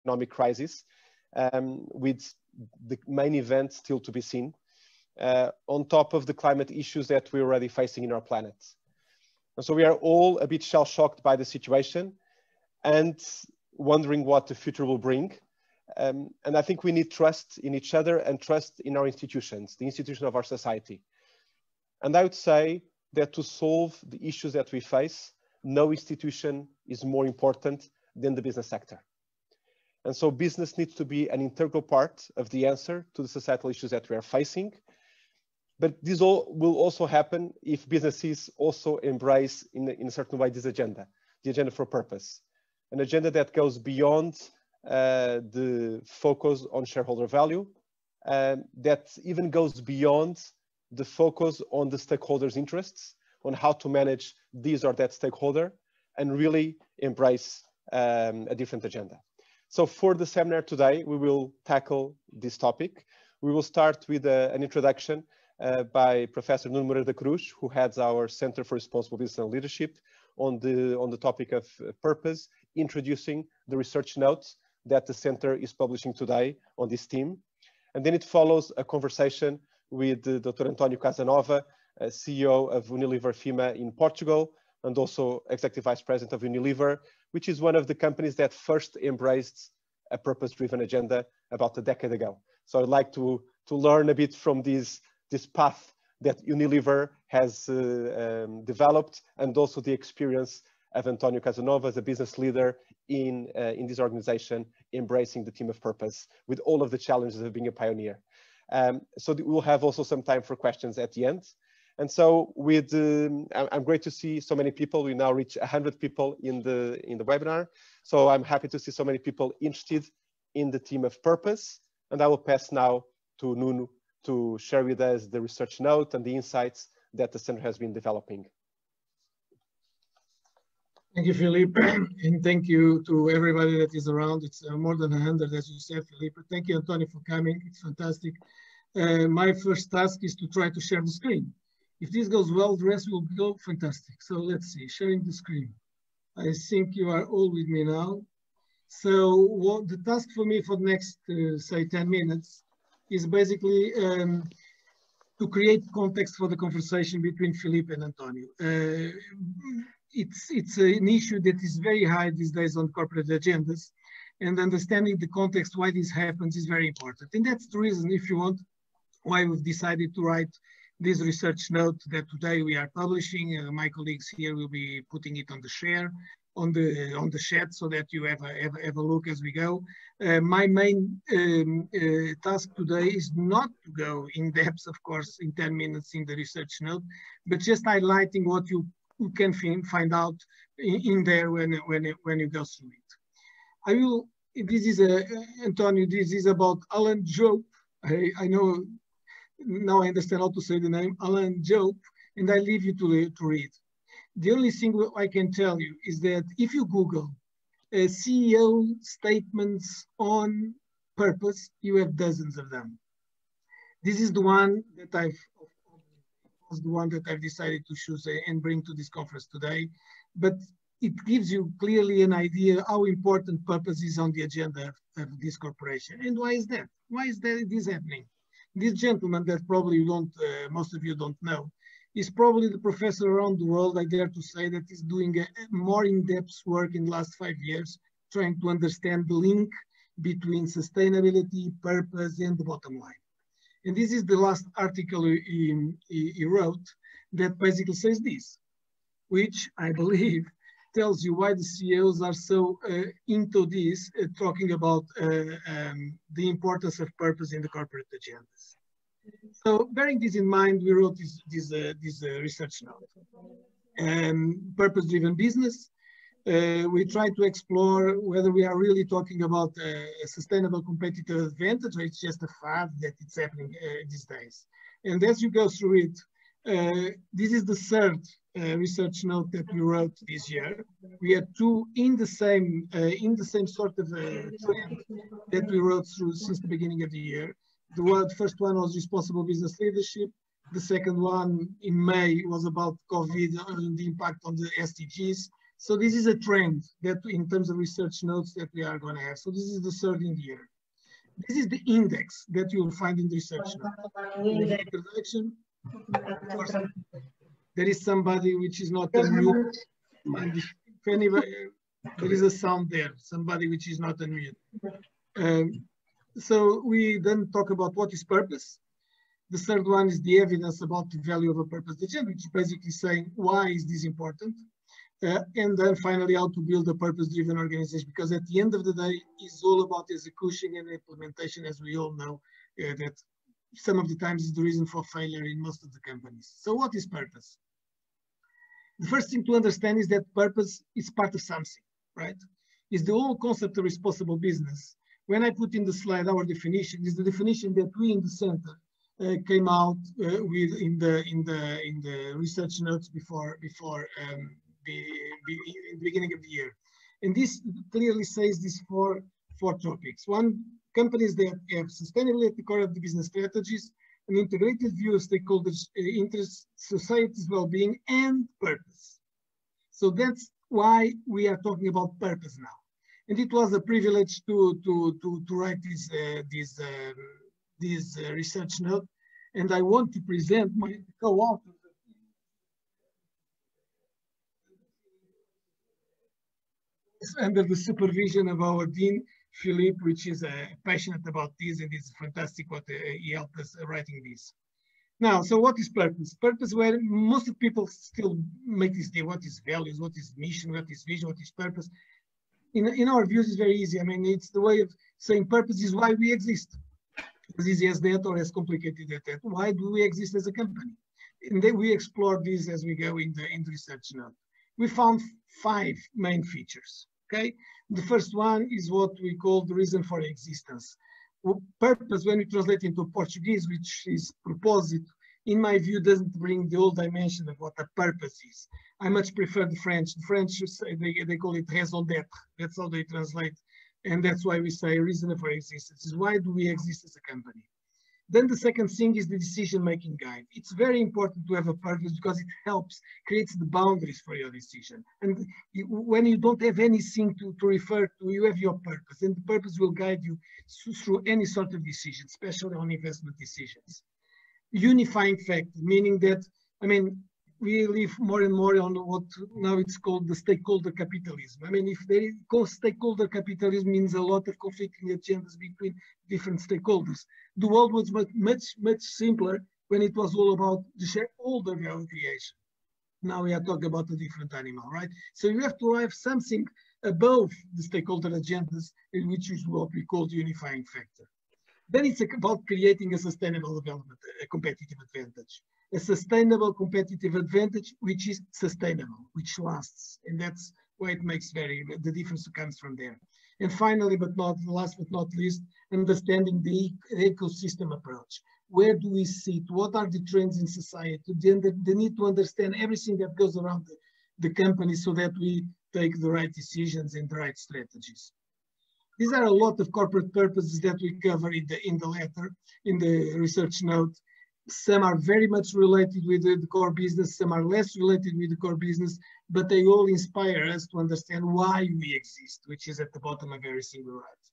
economic crisis, with the main event still to be seen, on top of the climate issues that we're already facing in our planet. And so we are all a bit shell-shocked by the situation and wondering what the future will bring. And I think we need trust in each other and trust in our institutions, the institution of our society. And I would say that to solve the issues that we face, no institution is more important than the business sector. And so business needs to be an integral part of the answer to the societal issues that we are facing. But this all will also happen if businesses also embrace in a certain way this agenda, the agenda for purpose, an agenda that goes beyond the focus on shareholder value, that even goes beyond the focus on the stakeholders' interests, on how to manage this or that stakeholder, and really embrace a different agenda. So for the seminar today, we will tackle this topic. We will start with an introduction by Professor Nuno Moreira da Cruz, who heads our Center for Responsible Business and Leadership, on the topic of purpose, introducing the research notes that the center is publishing today on this theme. And then it follows a conversation with Dr. António Casanova, CEO of Unilever FIMA in Portugal, and also Executive Vice President of Unilever, which is one of the companies that first embraced a purpose-driven agenda about a decade ago. So I'd like to learn a bit from this path that Unilever has developed, and also the experience of António Casanova as a business leader in this organization, embracing the theme of purpose with all of the challenges of being a pioneer. So we'll have also some time for questions at the end. And so I'm great to see so many people. We now reach 100 people in the webinar. So I'm happy to see so many people interested in the theme of purpose. And I will pass now to Nuno to share with us the research note and the insights that the center has been developing. Thank you, Filipe, and thank you to everybody that is around. It's more than 100, as you said, Filipe. Thank you, António, for coming. It's fantastic. My first task is to try to share the screen. If this goes well, the rest will go fantastic. So let's see, sharing the screen. I think you are all with me now. So the task for me for the next, say, 10 minutes is basically to create context for the conversation between Filipe and António. It's an issue that is very high these days on corporate agendas, and understanding the context why this happens is very important. And that's the reason, if you want, why we've decided to write this research note that today we are publishing. My colleagues here will be putting it on the share, on the chat, so that you have a look as we go. My main task today is not to go in depth, of course, in 10 minutes in the research note, but just highlighting what you can find out in there when you go through it. This is António, this is about Alan Jope. I know, now I understand how to say the name, Alan Jope, and I leave you to read. The only thing I can tell you is that if you Google CEO statements on purpose, you have dozens of them. This is the one that I've decided to choose and bring to this conference today. But it gives you clearly an idea how important purpose is on the agenda of this corporation. And why is that? Why is this happening? This gentleman that probably most of you don't know, is probably the professor around the world, I dare to say, that is doing a more in-depth work in the last 5 years, trying to understand the link between sustainability, purpose, and the bottom line. And this is the last article he wrote that basically says this, which I believe tells you why the CEOs are so into this, talking about the importance of purpose in the corporate agendas. So bearing this in mind, we wrote this research note. Purpose-driven business. We try to explore whether we are really talking about a sustainable competitive advantage, or it's just a fad that it's happening these days. And as you go through it, this is the third research note that we wrote this year. We had two in the same sort of trend that we wrote through since the beginning of the year. The first one was responsible business leadership. The second one in May was about COVID and the impact on the SDGs. So this is a trend that in terms of research notes that we are going to have. So this is the third in the year. This is the index that you will find in the research note. In the introduction, of course, there is somebody which is not unmute. And if anybody, there is a sound there, somebody which is not unmute. So we then talk about what is purpose. The third one is the evidence about the value of a purpose agenda, which is basically saying why is this important. And then finally, how to build a purpose-driven organization, because at the end of the day, it's all about execution and implementation, as we all know, that some of the times is the reason for failure in most of the companies. So what is purpose? The first thing to understand is that purpose is part of something, right? It's the whole concept of responsible business. When I put in the slide our definition, is the definition that we in the center came out with in the research notes before the beginning of the year. And this clearly says these four topics. One, companies that have sustainability at the core of the business strategies, an integrated view of stakeholders' interests, society's well-being, and purpose. So that's why we are talking about purpose now. And it was a privilege to write this research note. And I want to present my co-author. Under the supervision of our Dean, Philippe, which is passionate about this, and it's fantastic what he helped us writing this. Now, so what is purpose? Purpose, where most of people still make this deal, what is values, what is mission, what is vision, what is purpose? In our views, it's very easy. I mean, it's the way of saying purpose is why we exist. As easy as that or as complicated as that. Why do we exist as a company? And then we explore this as we go in the research note. We found 5 main features. Okay, the first one is what we call the reason for existence. Purpose, when we translate into Portuguese, which is propósito, in my view, doesn't bring the whole dimension of what a purpose is. I much prefer the French. The French, they call it raison d'être. That's how they translate. And that's why we say reason for existence is why do we exist as a company? Then the second thing is the decision-making guide. It's very important to have a purpose because it helps, creates the boundaries for your decision. And when you don't have anything to refer to, you have your purpose, and the purpose will guide you through any sort of decision, especially on investment decisions. Unifying factor, meaning that, I mean, we live more and more on what now it's called the stakeholder capitalism. I mean, if there is stakeholder capitalism means a lot of conflicting agendas between different stakeholders. The world was much simpler when it was all about the shareholder value creation. Now we are talking about a different animal, right? So you have to have something above the stakeholder agendas, which is what we call the unifying factor. Then it's about creating a sustainable development, a competitive advantage. A sustainable competitive advantage, which is sustainable, which lasts. And that's why it makes the difference comes from there. And finally, but not last but not least, understanding the ecosystem approach. Where do we sit? What are the trends in society? They need to understand everything that goes around the company so that we take the right decisions and the right strategies. These are a lot of corporate purposes that we cover in the letter, in the research note. Some are very much related with the core business, some are less related with the core business, but they all inspire us to understand why we exist, which is at the bottom of every single write.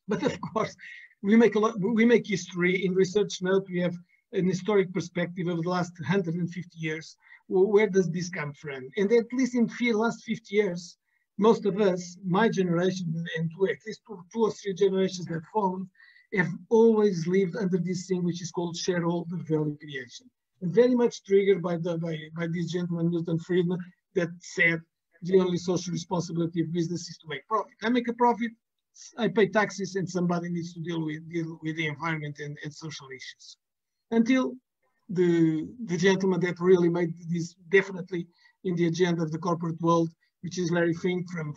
But of course, we make history. In research note, we have an historic perspective of the last 150 years. Where does this come from? And at least in the last 50 years, most of us, my generation, and at least two or three generations that followed, have always lived under this thing which is called shareholder value creation. And very much triggered by this gentleman, Milton Friedman, that said the only social responsibility of business is to make profit. I make a profit, I pay taxes, and somebody needs to deal with the environment and social issues. Until the gentleman that really made this definitely in the agenda of the corporate world, which is Larry Fink from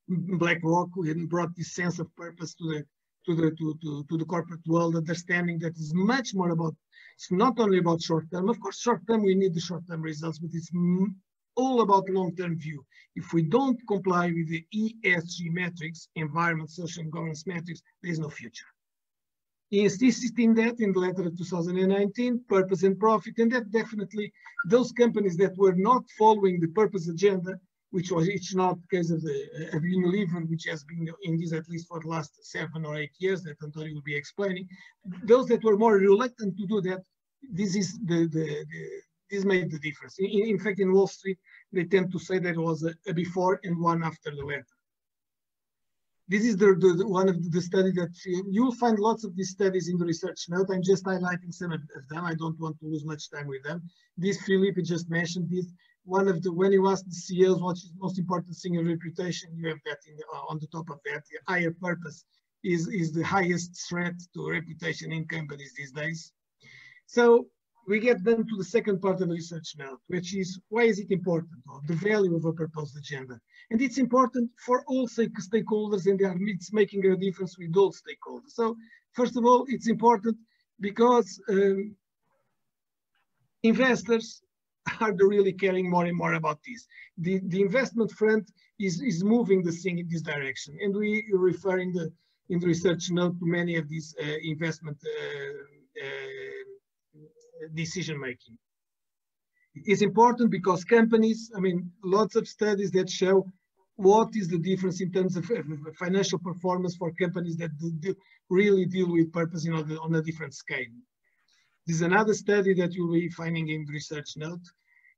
BlackRock, who brought this sense of purpose to the corporate world, understanding that is much more about, it's not only about short term. Of course, short term, we need the short term results, but it's all about long-term view. If we don't comply with the ESG metrics, environment, social, and governance metrics, there is no future. He insisted in that in the letter of 2019, purpose and profit, and that definitely those companies that were not following the purpose agenda it's not the case of Unilever, which has been in this at least for the last 7 or 8 years that Antonio will be explaining. Those that were more reluctant to do that, this made the difference. In fact, in Wall Street, they tend to say that it was a before and one after the latter. This is one of the studies that you'll find lots of these studies in the research note. I'm just highlighting some of them. I don't want to lose much time with them. This Philippe just mentioned this. One of the, when you ask the CEOs what is the most important thing in reputation, you have that on the top of that. The higher purpose is the highest threat to reputation in companies these days. So we get then to the second part of the research note, which is why is it important, or the value of a proposed agenda. And it's important for all stakeholders, and it's making a difference with all stakeholders. So first of all, it's important because investors are really caring more and more about this. The investment front is moving the thing in this direction. And we refer in the research note to many of these investment decision making. It is important because companies, I mean, lots of studies that show what is the difference in terms of financial performance for companies that really deal with purpose on a different scale. This is another study that you'll be finding in the research note.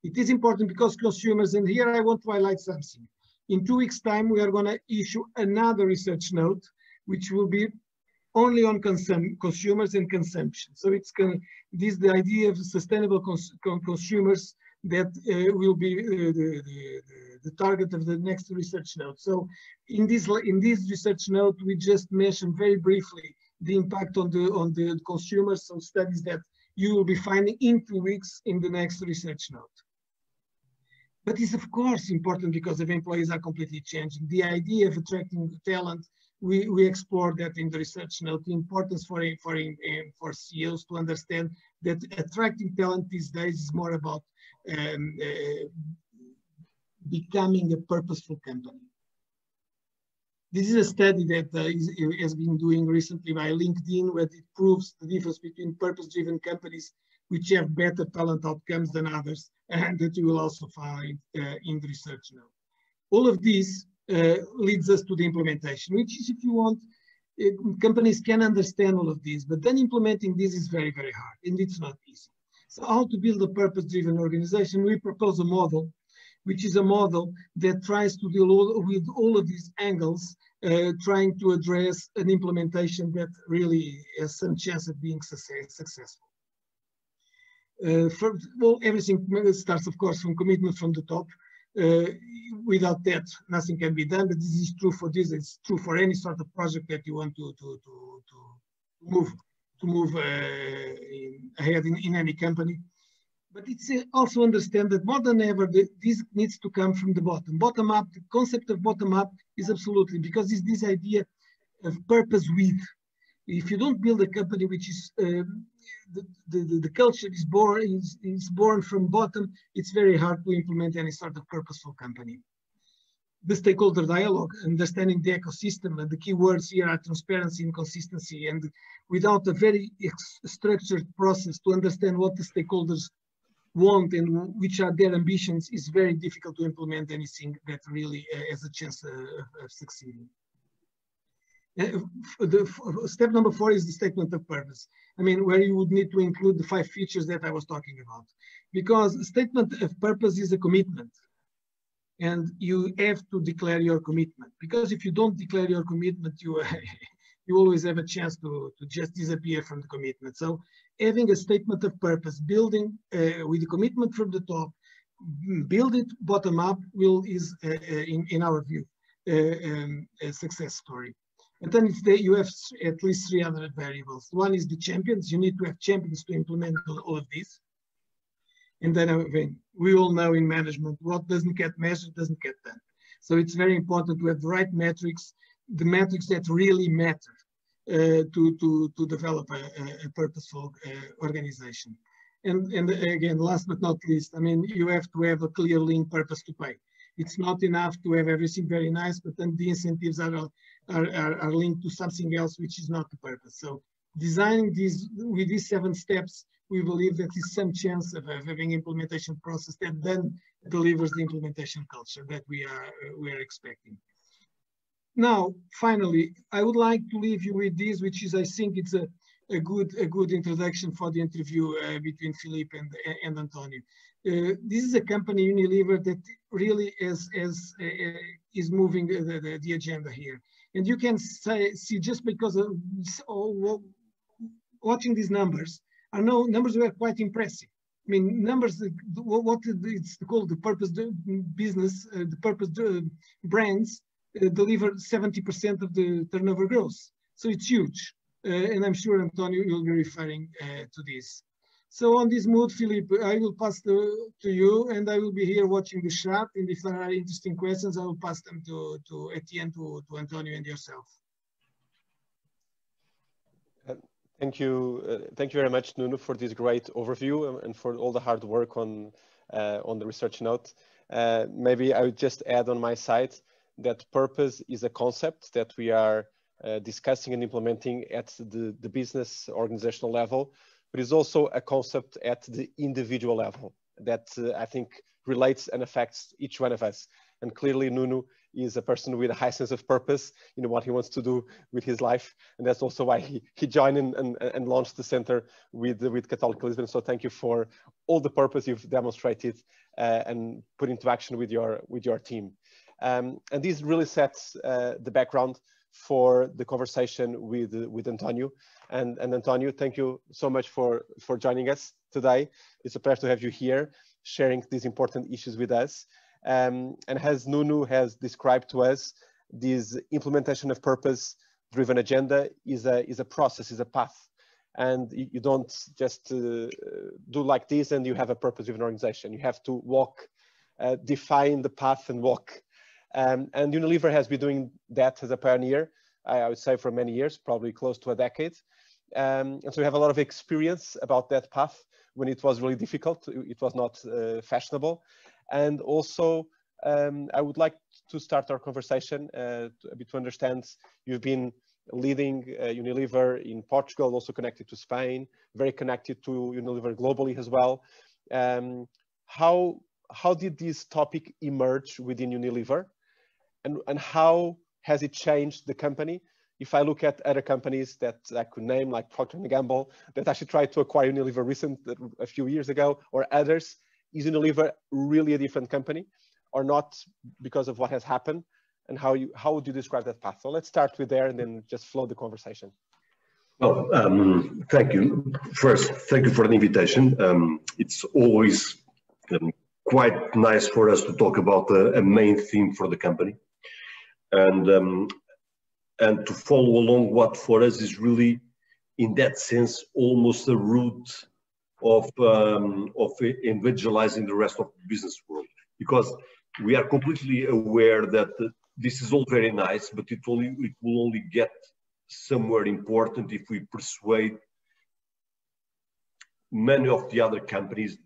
It is important because consumers, and here I want to highlight something. In 2 weeks' time, we are going to issue another research note, which will be only on consumers and consumption. So it's the idea of sustainable consumers that will be the target of the next research note. So in this research note, we just mentioned very briefly the impact on the consumers, so studies that you will be finding in 2 weeks in the next research note. But it's of course important because the employees are completely changing. The idea of attracting talent, we explore that in the research note, the importance for CEOs to understand that attracting talent these days is more about becoming a purposeful company. This is a study that has been doing recently by LinkedIn, where it proves the difference between purpose-driven companies which have better talent outcomes than others, and that you will also find in the research note. All of this leads us to the implementation, which is, if you want, companies can understand all of this, but then implementing this is very, very hard, and it's not easy. So how to build a purpose-driven organization? We propose a model, which is a model that tries to deal with all of these angles, trying to address an implementation that really has some chance of being successful. First of all, everything starts, of course, from commitment from the top. Without that, nothing can be done, but this is true for this, it's true for any sort of project that you want to move ahead in any company. But it's also understand that more than ever, this needs to come from the bottom. Bottom up, the concept of bottom up is absolutely, because it's this idea of purpose with. If you don't build a company which is, the culture is born from bottom, it's very hard to implement any sort of purposeful company. The stakeholder dialogue, understanding the ecosystem, and the key words here are transparency and consistency. And without a very structured process to understand what the stakeholders want and which are their ambitions, is very difficult to implement anything that really has a chance of succeeding. Step number 4 is the statement of purpose. I mean, where you would need to include the 5 features that I was talking about, because a statement of purpose is a commitment, and you have to declare your commitment. Because if you don't declare your commitment, you always have a chance to just disappear from the commitment. So having a statement of purpose, building with the commitment from the top, build it bottom up, is in our view a success story. And then you have at least 3 other variables. One is the champions. You need to have champions to implement all of this. And then we all know in management, what doesn't get measured doesn't get done. So it's very important to have the right metrics, the metrics that really matter to develop a purposeful organization. And again, last but not least, I mean, you have to have a clear link purpose to pay. It's not enough to have everything very nice, but then the incentives are linked to something else, which is not the purpose. So designing these with these 7 steps, we believe that is some chance of having implementation process that then delivers the implementation culture that we are expecting. Now, finally, I would like to leave you with this, which is, I think it's a good introduction for the interview between Philippe and Antonio. This is a company, Unilever, that really is moving the agenda here. And you can see just because of watching these numbers, numbers were quite impressive. I mean, numbers, what it's called the purpose business, the purpose brands deliver 70% of the turnover growth. So it's huge. And I'm sure Antonio will be referring to this. So on this mood, Philippe, I will pass to you, and I will be here watching the chat. And if there are interesting questions, I will pass them to Etienne, to Antonio and yourself. Thank you very much, Nuno, for this great overview and for all the hard work on the research note. Maybe I would just add on my side that purpose is a concept that we are discussing and implementing at the business organizational level, but it's also a concept at the individual level that I think relates and affects each one of us. And clearly Nuno is a person with a high sense of purpose in what he wants to do with his life. And that's also why he joined and launched the center with Catholic Lisbon. So thank you for all the purpose you've demonstrated and put into action with your team. And this really sets the background for the conversation with Antonio. And Antonio, thank you so much for joining us today. It's a pleasure to have you here, sharing these important issues with us. And as Nuno has described to us, this implementation of purpose-driven agenda is a process, is a path. And you don't just do like this and you have a purpose-driven organization. You have to walk, define the path and walk. And Unilever has been doing that as a pioneer, I would say, for many years, probably close to a decade. And so we have a lot of experience about that path when it was really difficult. It was not fashionable. And also, I would like to start our conversation a bit to understand, you've been leading Unilever in Portugal, also connected to Spain, very connected to Unilever globally as well. How did this topic emerge within Unilever? And how has it changed the company? If I look at other companies that I could name, like Procter & Gamble, that actually tried to acquire Unilever a few years ago, or others, is Unilever really a different company or not because of what has happened? And how would you describe that path? So let's start with there and then just flow the conversation. Well, thank you. First, thank you for the invitation. It's always quite nice for us to talk about a main theme for the company. And to follow along what for us is really, in that sense, almost a route of evangelizing the rest of the business world, because we are completely aware that this is all very nice, but it will only get somewhere important if we persuade many of the other companies,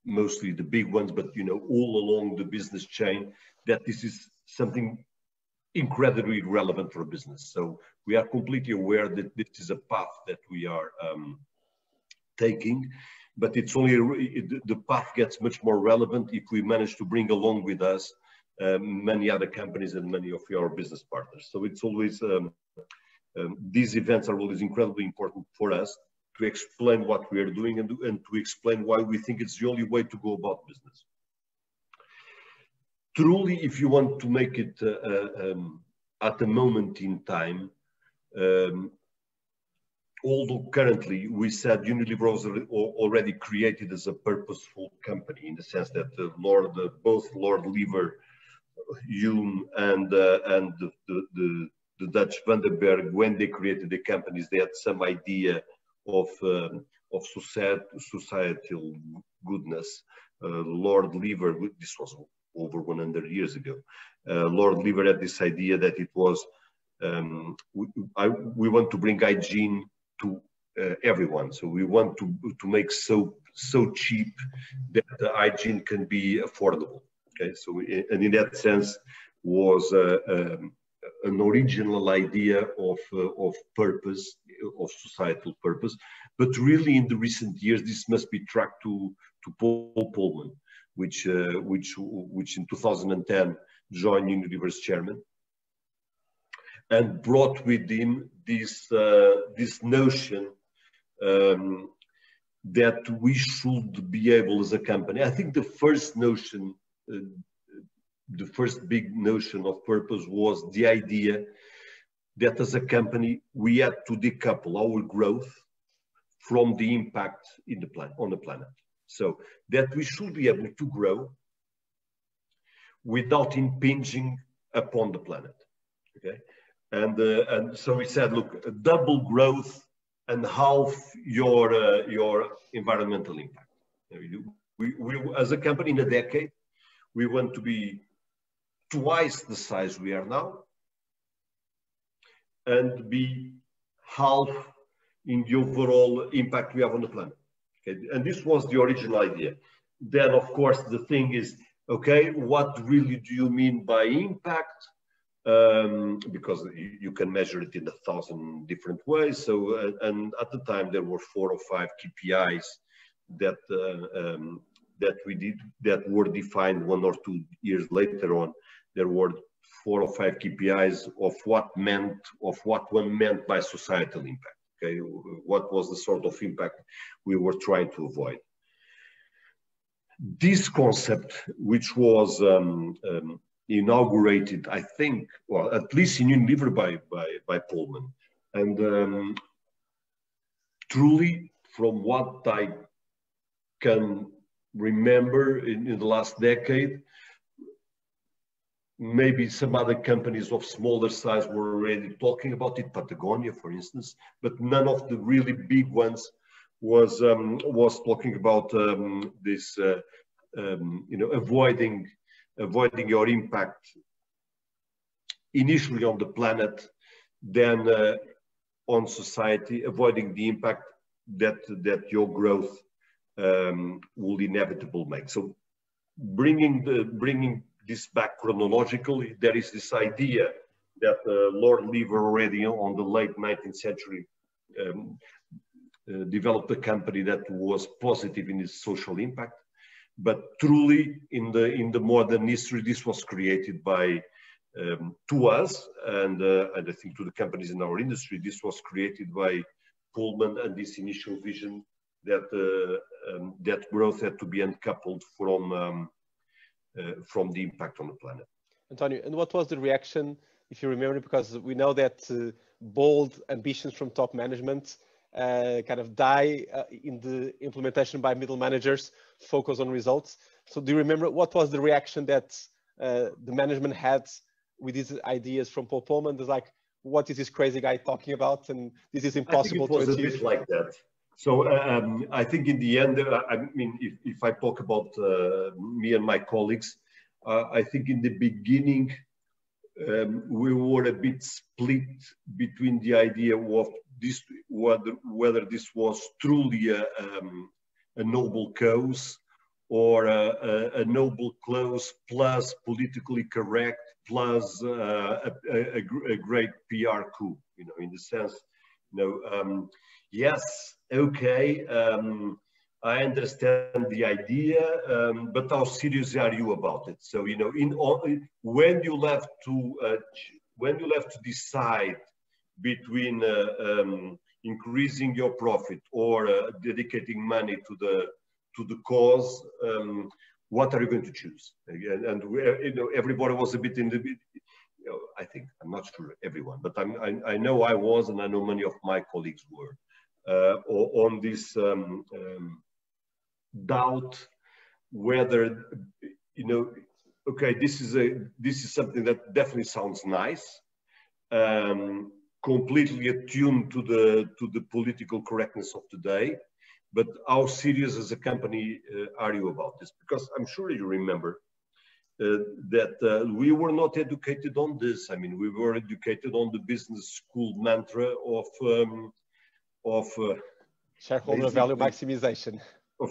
mostly the big ones, but all along the business chain, that this is something incredibly relevant for business. So we are completely aware that this is a path that we are taking, but it's only the path gets much more relevant if we manage to bring along with us many other companies and many of our business partners. So it's always these events are always incredibly important for us to explain what we are doing and to explain why we think it's the only way to go about business. Truly, if you want to make it at a moment in time, although currently we said Unilever was already created as a purposeful company, in the sense that both Lord Lever, Hume, and the Dutch Van den Berg, when they created the companies, they had some idea of societal goodness. Lord Lever, this was over 100 years ago. Lord Lever had this idea that it was, we want to bring hygiene to everyone. So we want to make soap so cheap that the hygiene can be affordable. Okay, so and in that sense was a an original idea of purpose, of societal purpose. But really, in the recent years, this must be tracked to Paul Polman, which in 2010 joined Unilever's chairman, and brought with him this notion that we should be able, as a company. I think the first notion, the first big notion of purpose was the idea that as a company we had to decouple our growth from the impact on the planet. So that we should be able to grow without impinging upon the planet. Okay, and so we said, look, double growth and half your environmental impact. We as a company in a decade, we want to be twice the size we are now and be half in the overall impact we have on the planet. Okay, and this was the original idea. Then, of course, the thing is, okay, what really do you mean by impact? Because you can measure it in 1,000 different ways. So, and at the time there were 4 or 5 KPIs that that were defined 1 or 2 years later on. There were 4 or 5 KPIs of what one meant by societal impact. Okay, what was the sort of impact we were trying to avoid? This concept, which was inaugurated, I think, well, at least in Unilever by Polman, and truly, from what I can remember in the last decade, maybe some other companies of smaller size were already talking about it, Patagonia, for instance, but none of the really big ones was talking about this, you know, avoiding your impact initially on the planet, then on society, avoiding the impact that your growth will inevitably make. So bringing this back chronologically, there is this idea that Lord Lever already on the late 19th century developed a company that was positive in its social impact. But truly, in the modern history, this was created by, to us, and I think to the companies in our industry, this was created by Polman and this initial vision that that growth had to be uncoupled from the impact on the planet. Antonio, and what was the reaction, if you remember, because we know that bold ambitions from top management kind of die in the implementation by middle managers, focus on results. So do you remember what was the reaction that the management had with these ideas from Paul Polman? It's like, what is this crazy guy talking about? And this is impossible to achieve. I think it was a bit like that. So I think in the end, I mean, if I talk about me and my colleagues, I think in the beginning, we were a bit split between the idea of this, whether this was truly a noble cause or a noble cause plus politically correct plus a great PR coup, you know, in the sense, you know, yes, okay, I understand the idea, but how serious are you about it? So, you know, when you have to decide between increasing your profit or dedicating money to the cause, what are you going to choose? And you know, everybody was a bit in the, you know, I think, I'm not sure everyone, but I know I was, and I know many of my colleagues were on this doubt whether, you know, okay, this is something that definitely sounds nice, completely attuned to the political correctness of today, but how serious as a company are you about this? Because I'm sure you remember that we were not educated on this. I mean, we were educated on the business school mantra of shareholder value maximization. Of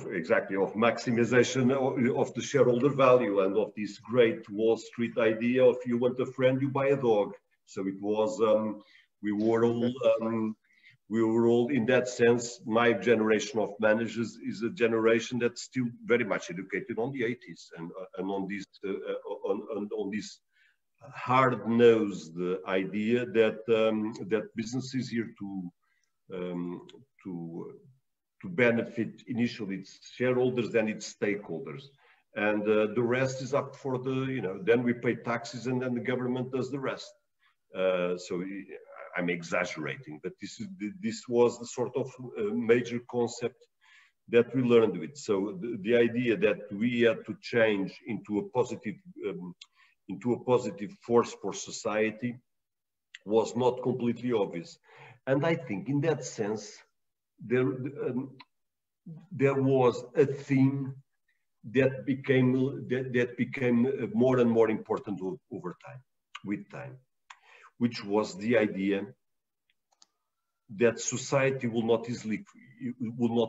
maximization of the shareholder value, and of this great Wall Street idea of you want a friend, you buy a dog. So it was, we were all, in that sense, my generation of managers is a generation that's still very much educated on the 80s and on this hard-nosed idea that that business is here to benefit initially its shareholders and its stakeholders, and the rest is up for the, then we pay taxes and then the government does the rest. So I'm exaggerating, but this was the sort of major concept that we learned with. So the idea that we had to change into a positive force for society was not completely obvious. And I think in that sense, there was a theme that became more and more important over time, with time, which was the idea that society will not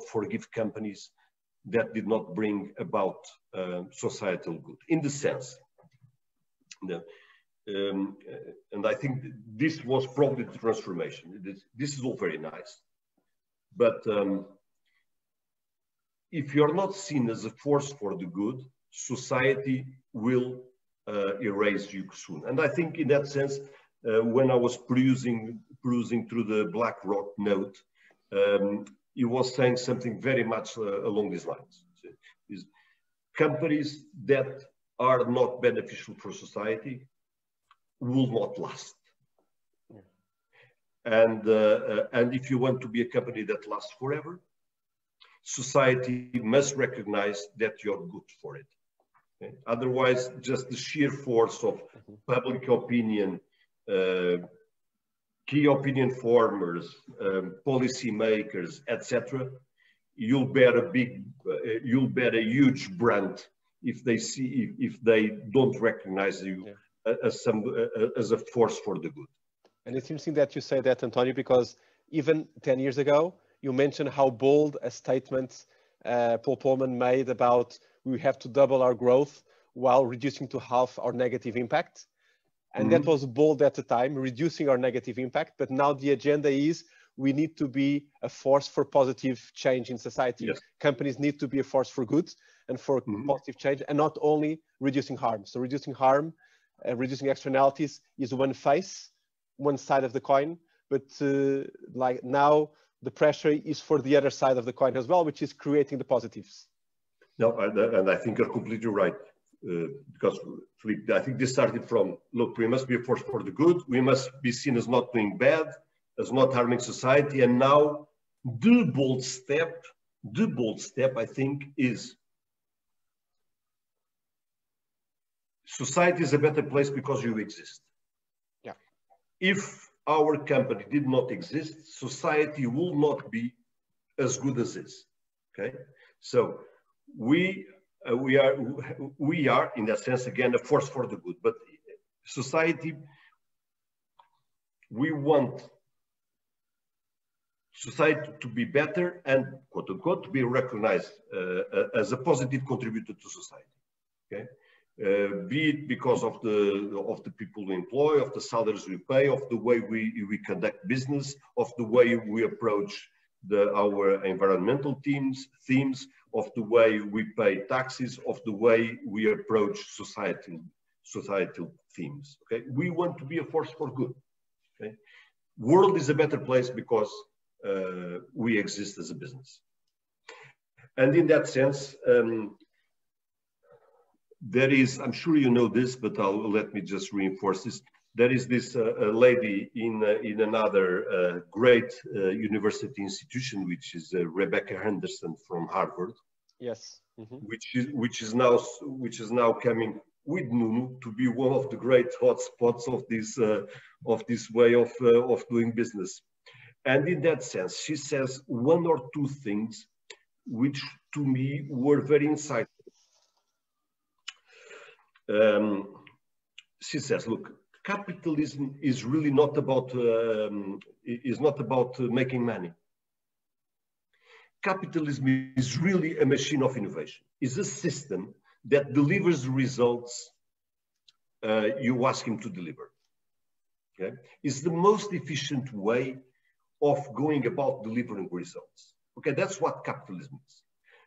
forgive companies that did not bring about societal good, in the sense. And I think this was probably the transformation. This is all very nice, but if you're not seen as a force for the good, society will erase you soon. And I think in that sense, when I was perusing through the BlackRock note, he was saying something very much along these lines. Is companies that are not beneficial for society will not last. And if you want to be a company that lasts forever, society must recognize that you're good for it. Okay? Otherwise, just the sheer force of public opinion, key opinion formers, policy makers, etc., you'll bear a huge brand if they don't recognize you as a force for the good. And it's interesting that you say that, Antonio, because even 10 years ago, you mentioned how bold a statement Paul Polman made about we have to double our growth while reducing to half our negative impact. And that was bold at the time, reducing our negative impact. But now the agenda is we need to be a force for positive change in society. Yes. Companies need to be a force for good and for positive change, and not only reducing harm. So reducing harm, reducing externalities is one face, one side of the coin. But like now, the pressure is for the other side of the coin as well, which is creating the positives. No, and I think you're completely right. Because Filipe, I think this started from, look, we must be a force for the good. We must be seen as not doing bad, as not harming society. And now the bold step, I think, is society is a better place because you exist. Yeah. If our company did not exist, society will not be as good as is. Okay. So we are, in that sense, again, a force for the good. But society, we want society to be better and, quote unquote, to be recognized as a positive contributor to society. Okay, be it because of the people we employ, of the salaries we pay, of the way we conduct business, of the way we approach our environmental themes, of the way we pay taxes, of the way we approach societal themes. Okay, we want to be a force for good. Okay, world is a better place because we exist as a business, and in that sense, there is. I'm sure you know this, but let me just reinforce this. There is this lady in another great university institution, which is Rebecca Henderson from Harvard. Yes. Which is now coming with Nuno to be one of the great hotspots of this way of doing business. And in that sense, she says one or two things which to me were very insightful. She says, look, capitalism is really not about making money. Capitalism is really a machine of innovation. It's a system that delivers results you ask him to deliver. okay, is the most efficient way of going about delivering results. Okay, that's what capitalism is.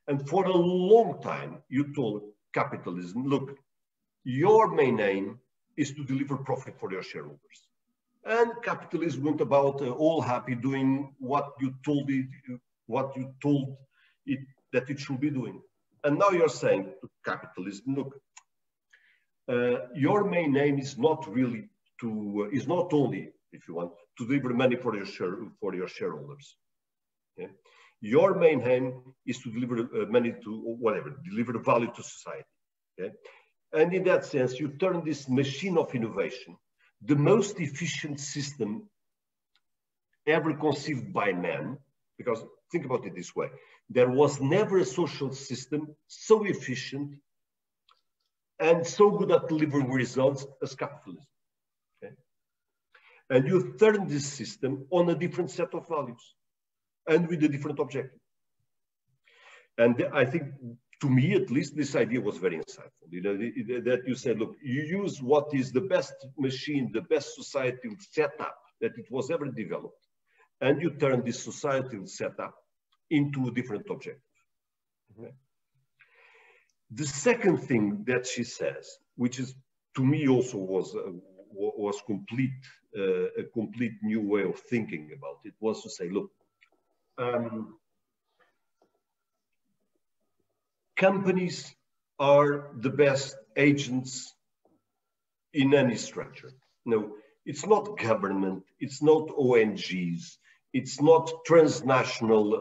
And for a long time, you told capitalism, look, your main aim is to deliver profit for your shareholders. And capitalism went about all happy doing what you told it, that it should be doing. And now you're saying to capitalism, look, your main aim is not really to, is not only, if you want, to deliver money for your shareholders. Okay? Your main aim is to deliver money to whatever, deliver value to society. Okay? And in that sense, you turn this machine of innovation, the most efficient system ever conceived by man, because think about it this way, there was never a social system so efficient and so good at delivering results as capitalism. Okay? And you turn this system on a different set of values and with a different objective. And I think, to me at least, this idea was very insightful. You know, that you said, look, you use what is the best machine, the best societal setup that it was ever developed, and you turn this societal setup into a different objective. Okay? The second thing that she says, which is to me also was a complete new way of thinking about it, was to say, look, companies are the best agents in any structure. No, it's not government, it's not ONGs, it's not transnational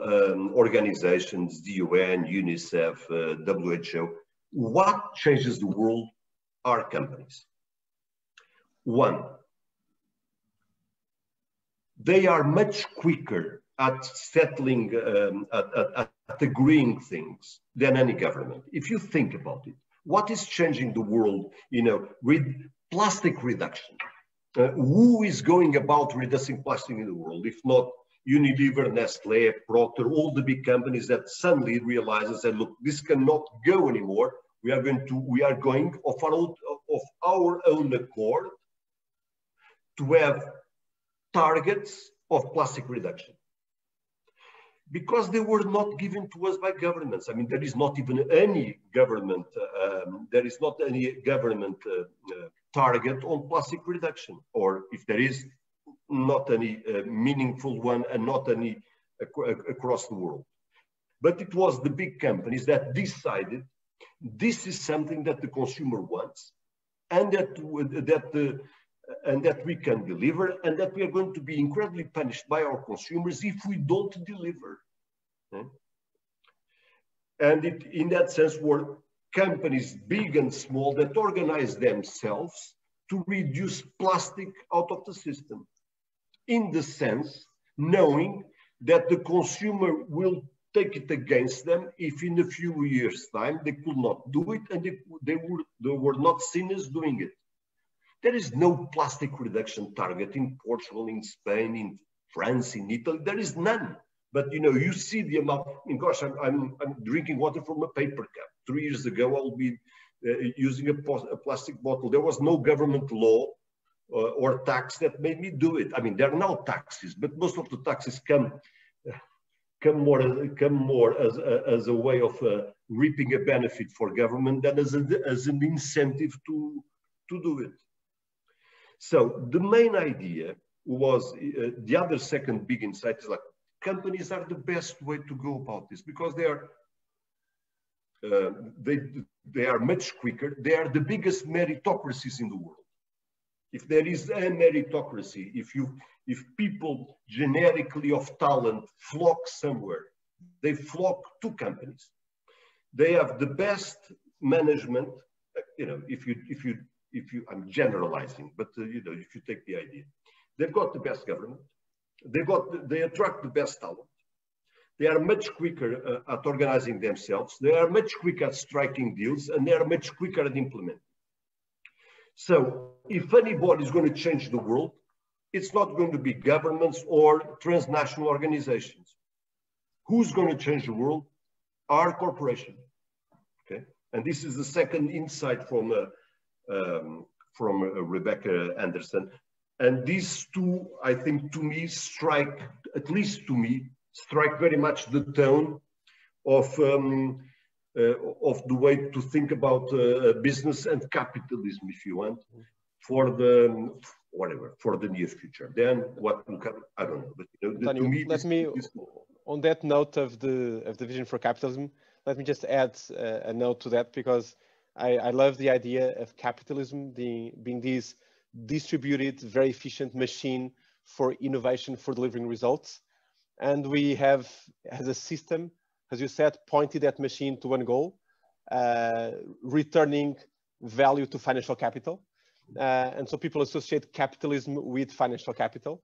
organizations, the UN, UNICEF, WHO. What changes the world are companies. One, they are much quicker at settling, at agreeing things than any government. If you think about it, what is changing the world, you know, with plastic reduction? Who is going about reducing plastic in the world, if not Unilever, Nestle, Procter, all the big companies that suddenly realize and say, look, this cannot go anymore. We are going of our own accord to have targets of plastic reduction. Because they were not given to us by governments. I mean, there is not even any government, target on plastic reduction, or if there is, not any meaningful one, and not any across the world. But it was the big companies that decided this is something that the consumer wants, and that we can deliver, and that we are going to be incredibly punished by our consumers if we don't deliver. Okay? And in that sense, were companies, big and small, that organize themselves to reduce plastic out of the system, in the sense, knowing that the consumer will take it against them if in a few years' time they could not do it, and they were not seen as doing it. There is no plastic reduction target in Portugal, in Spain, in France, in Italy. There is none. But you know, you see the amount. I mean, gosh, I'm drinking water from a paper cup. 3 years ago, I'll be using a plastic bottle. There was no government law or tax that made me do it. I mean, there are now taxes, but most of the taxes come more as a way of reaping a benefit for government than as an incentive to do it. So the main idea was, the other second big insight is like, companies are the best way to go about this, because they are much quicker. They are the biggest meritocracies in the world. If there is a meritocracy, if people generically of talent flock somewhere, they flock to companies. They have the best management. You know, if you, I'm generalizing, but you know, if you take the idea, they've got the best government. They attract the best talent. They are much quicker at organizing themselves. They are much quicker at striking deals, and they are much quicker at implementing. So if anybody is going to change the world, it's not going to be governments or transnational organizations. Who's going to change the world? Our corporation. Okay, and this is the second insight from Rebecca Anderson. And these two, I think, to me, strike, at least to me, strike very much the tone of the way to think about business and capitalism, if you want, for the whatever, for the near future. Then what will come, I don't know. But Antonio, to me, let me, on that note of the vision for capitalism, let me just add a note to that, because I love the idea of capitalism being this distributed, very efficient machine for innovation, for delivering results. And we have, as a system, as you said, pointed that machine to one goal, returning value to financial capital. And so people associate capitalism with financial capital.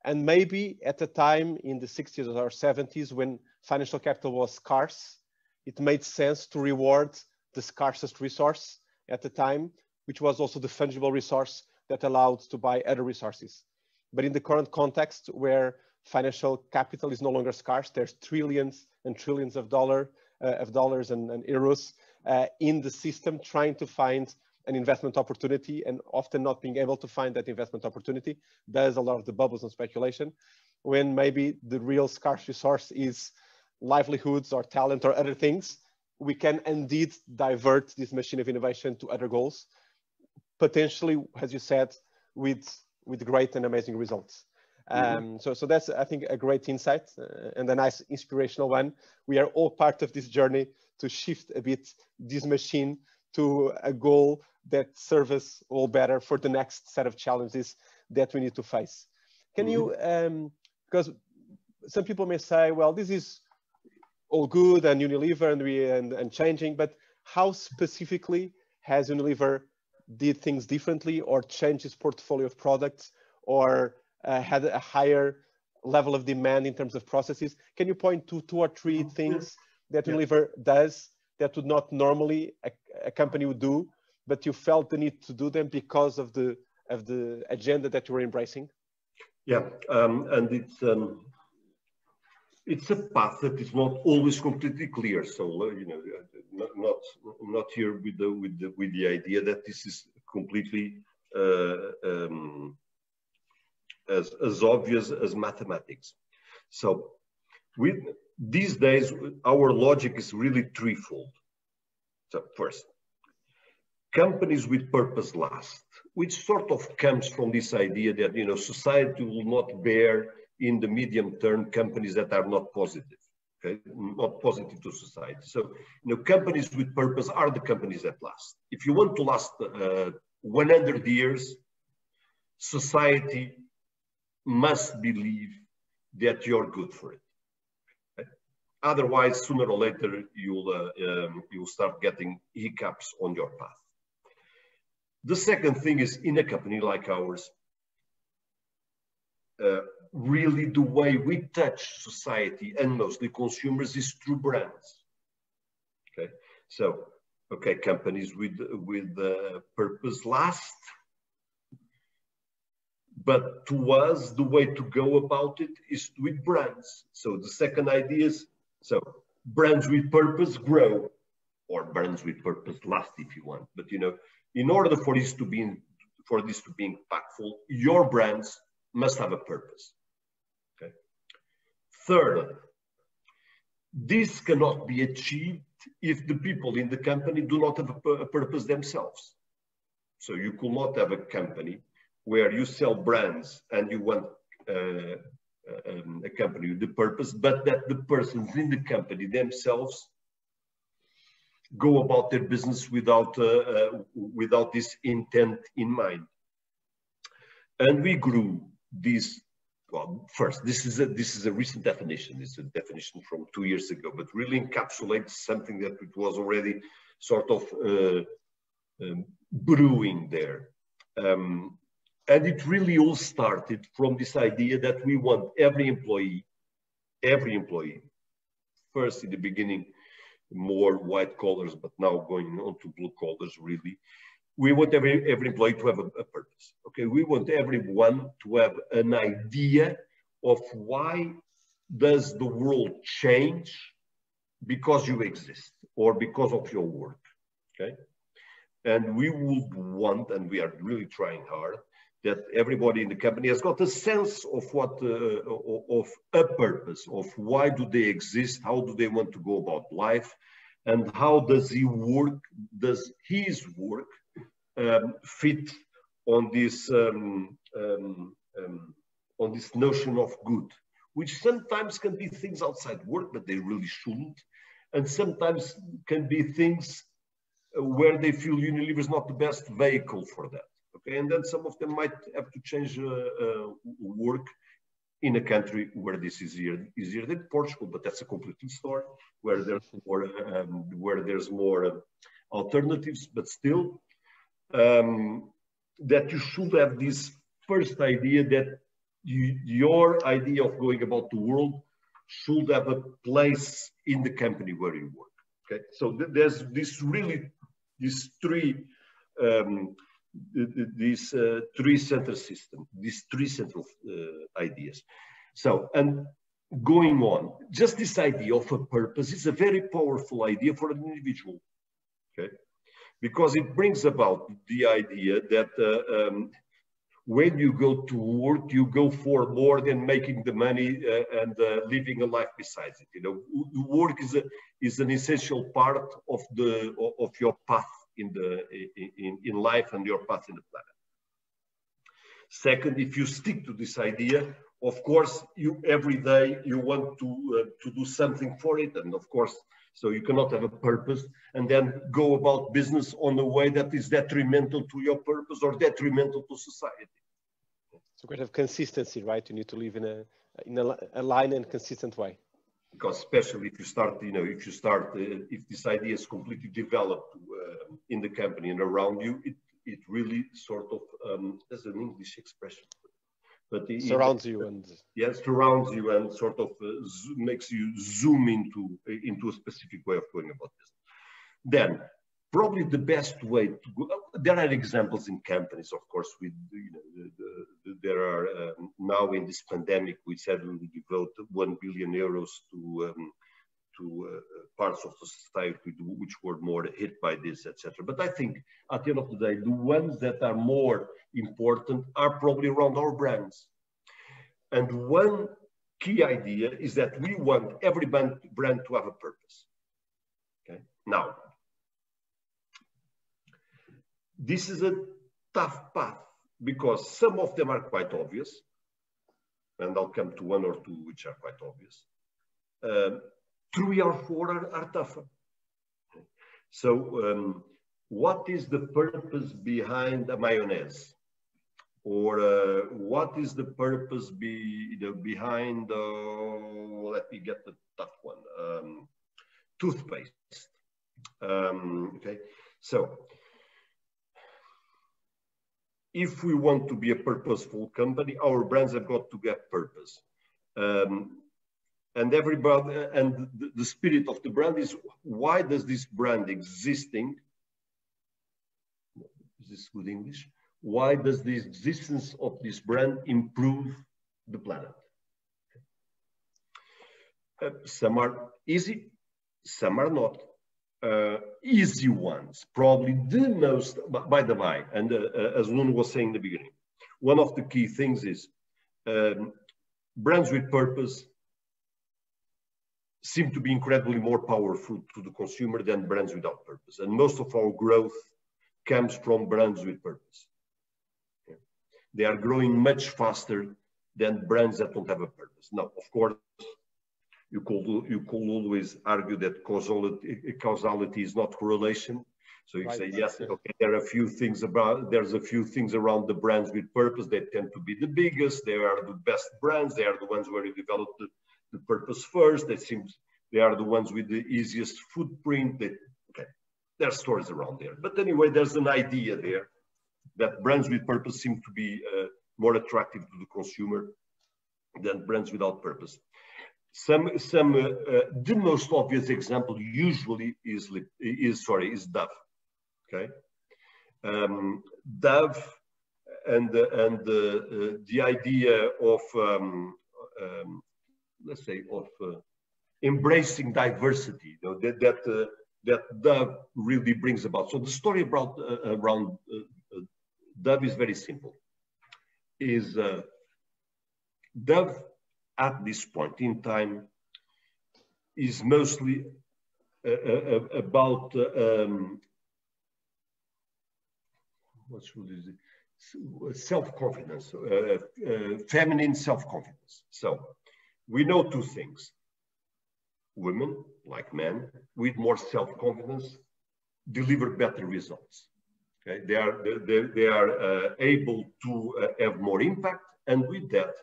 And maybe at the time in the 60s or 70s, when financial capital was scarce, it made sense to reward the scarcest resource at the time, which was also the fungible resource that allowed to buy other resources. But in the current context, where financial capital is no longer scarce, there's trillions and trillions of dollars and euros in the system trying to find an investment opportunity, and often not being able to find that investment opportunity. There's a lot of the bubbles and speculation, when maybe the real scarce resource is livelihoods or talent or other things. We can indeed divert this machine of innovation to other goals, potentially, as you said, with great and amazing results. So that's, I think, a great insight and a nice inspirational one. We are all part of this journey to shift a bit this machine to a goal that serves us all better for the next set of challenges that we need to face. Can you, because some people may say, well, this is all good and Unilever and changing, but how specifically has Unilever did things differently or changed its portfolio of products or had a higher level of demand in terms of processes? Can you point to 2 or 3 things that Unilever does that would not normally a company would do, but you felt the need to do them because of the agenda that you were embracing? Yeah, and it's a path that is not always completely clear. So not here with the idea that this is completely as obvious as mathematics. So these days, our logic is really threefold. So first, companies with purpose last, which sort of comes from this idea that society will not bear in the medium term companies that are not positive, okay, not positive to society. So companies with purpose are the companies that last. If you want to last 100 years, society must believe that you're good for it. Okay? Otherwise, sooner or later, you'll start getting hiccups on your path. The second thing is, in a company like ours, really the way we touch society and mostly consumers is through brands. Okay, so companies with purpose last, but to us the way to go about it is with brands. So the second idea is, brands with purpose grow, or brands with purpose last, if you want. But in order for this to be impactful, your brands must have a purpose. Okay. Third, this cannot be achieved if the people in the company do not have a purpose themselves. So you could not have a company where you sell brands and you want a company with the purpose, but that the persons in the company themselves go about their business without this intent in mind. And we grew this. Well, first, this is a recent definition. It's a definition from 2 years ago, but really encapsulates something that it was already sort of brewing there. And it really all started from this idea that we want every employee, first in the beginning, more white collars, but now going on to blue collars, really. We want every employee to have a purpose. Okay, we want everyone to have an idea of why does the world change because you exist or because of your work. Okay, and we would want, and we are really trying hard, that everybody in the company has got a sense of what, of a purpose, of why do they exist, how do they want to go about life, and how does his work fit on this notion of good, which sometimes can be things outside work, but they really shouldn't, and sometimes can be things where they feel Unilever is not the best vehicle for that. Okay, and then some of them might have to change work in a country where this is easier than Portugal, but that's a completely story where there's more alternatives. But still, that you should have this first idea that your idea of going about the world should have a place in the company where you work. Okay, so there's these three central system, these three central ideas. So, and going on, just this idea of a purpose is a very powerful idea for an individual, okay? Because it brings about the idea that when you go to work, you go for more than making the money and living a life besides it. You know, work is an essential part of your path in life and your path in the planet. Second, if you stick to this idea, of course, every day you want to do something for it, and of course, so you cannot have a purpose and then go about business on a way that is detrimental to your purpose or detrimental to society. So kind of consistency, right? You need to live in a aligned and consistent way. Because especially if you start, if this idea is completely developed in the company and around you, it really sort of, there's an English expression, but surrounds you and surrounds you and sort of makes you zoom into a specific way of going about this. Then probably the best way to go, there are examples in companies, of course, with, there are now in this pandemic, we said we will devote 1 billion euros to parts of the society which were more hit by this, etc. But I think at the end of the day, the ones that are more important are probably around our brands. And one key idea is that we want every brand to have a purpose. Okay. Now, this is a tough path because some of them are quite obvious, and I'll come to one or two which are quite obvious. 3 or 4 are tougher. So what is the purpose behind a mayonnaise? Or what is the purpose behind, let me get the tough one, toothpaste. Okay, so if we want to be a purposeful company, our brands have got to get purpose. And everybody, and the spirit of the brand is, why does this brand existing, is this good English? Why does the existence of this brand improve the planet? Some are easy, some are not. Easy ones, probably the most, by the way, and as Nuno was saying in the beginning, one of the key things is brands with purpose seem to be incredibly more powerful to the consumer than brands without purpose. And most of our growth comes from brands with purpose. Okay. They are growing much faster than brands that don't have a purpose. Now, of course, you could always argue that causality is not correlation. So you say, yes, okay, there's a few things around the brands with purpose. They tend to be the biggest. They are the best brands. They are the ones where you develop the purpose first. They are the ones with the easiest footprint. Okay, there are stories around there. But anyway, there's an idea there that brands with purpose seem to be more attractive to the consumer than brands without purpose. The most obvious example usually is Dove. Okay, Dove and the idea of let's say of embracing diversity, you know, that Dove really brings about. So the story about around Dove is very simple. is Dove at this point in time is mostly about what should I say? Self-confidence, feminine self-confidence. So we know two things. Women, like men, with more self-confidence deliver better results. Okay? They are able to have more impact, and with that,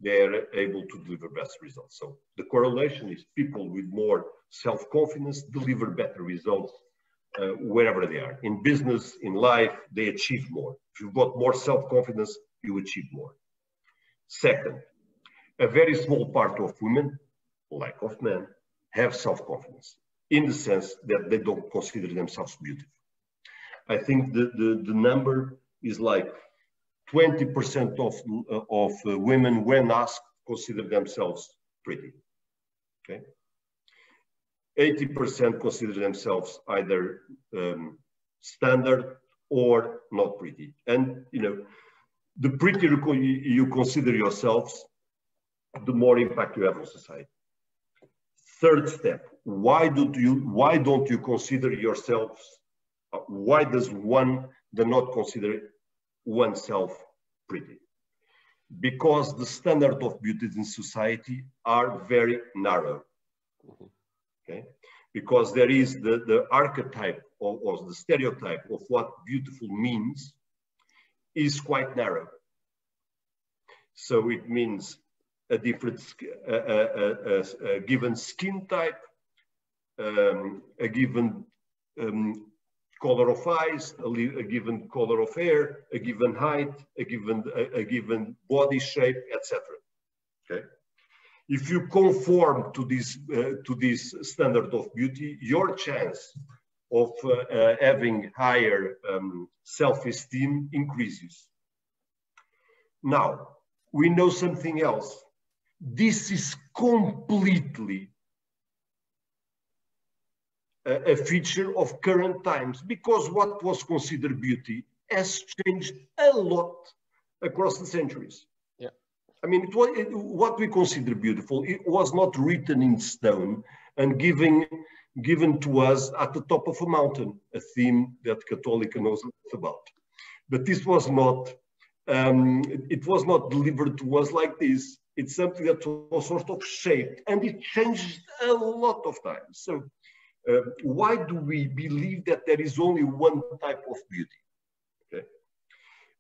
they are able to deliver best results. So the correlation is people with more self-confidence deliver better results wherever they are. In business, in life, they achieve more. If you've got more self-confidence, you achieve more. Second, a very small part of women, like of men, have self-confidence in the sense that they don't consider themselves beautiful. I think the number is like 20% of women, when asked, consider themselves pretty. Okay, 80% consider themselves either standard or not pretty. And you know, the prettier you consider yourselves, the more impact you have on society. Third step: why don't you consider yourselves? Why does one not consider oneself pretty? Because the standard of beauty in society are very narrow. Okay, because there is the archetype or the stereotype of what beautiful means is quite narrow. So it means a different, a given skin type, a given color of eyes, a given color of hair, a given height, a given body shape, etc. Okay. If you conform to this standard of beauty, your chance of having higher self-esteem increases. Now, we know something else. This is completely a feature of current times, because what was considered beauty has changed a lot across the centuries. Yeah, I mean, what we consider beautiful, it was not written in stone and given to us at the top of a mountain, a theme that Católica knows about. But this was not, it was not delivered to us like this. It's something that was sort of shaped, and it changed a lot of times. So why do we believe that there is only one type of beauty? Okay.